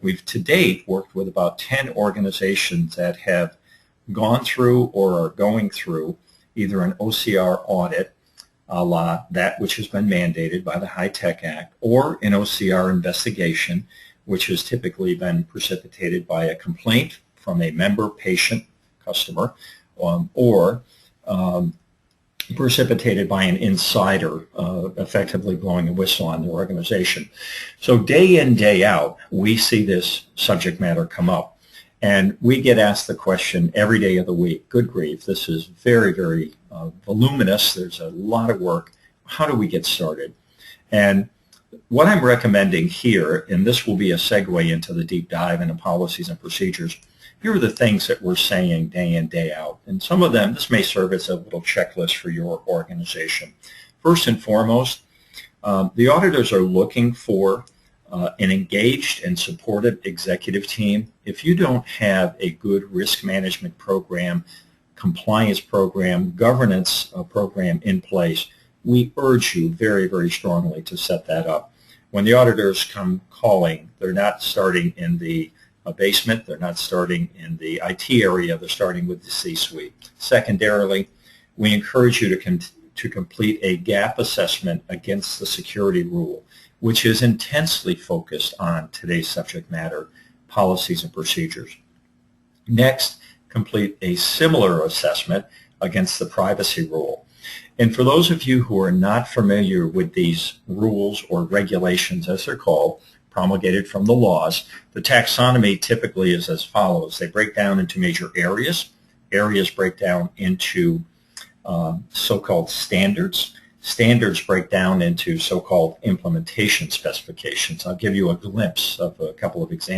We've to date worked with about 10 organizations that have gone through or are going through either an OCR audit, a la that which has been mandated by the HITECH Act, or an OCR investigation, which has typically been precipitated by a complaint from a member, patient, customer, or precipitated by an insider effectively blowing a whistle on the organization. So day in, day out, we see this subject matter come up. And we get asked the question every day of the week, good grief, this is very, very voluminous. There's a lot of work. How do we get started? And what I'm recommending here, and this will be a segue into the deep dive into policies and procedures, here are the things that we're saying day in, day out. And some of them, this may serve as a little checklist for your organization. First and foremost, the auditors are looking for an engaged and supportive executive team. If you don't have a good risk management program, compliance program, governance program in place, we urge you very, very strongly to set that up. When the auditors come calling, they're not starting in the basement, they're not starting in the IT area, they're starting with the C-suite. Secondarily, we encourage you to complete a gap assessment against the security rule, which is intensely focused on today's subject matter, policies and procedures. Next, complete a similar assessment against the privacy rule. And for those of you who are not familiar with these rules or regulations, as they're called, promulgated from the laws, the taxonomy typically is as follows. They break down into major areas. Areas break down into so-called standards. Standards break down into so-called implementation specifications. I'll give you a glimpse of a couple of examples.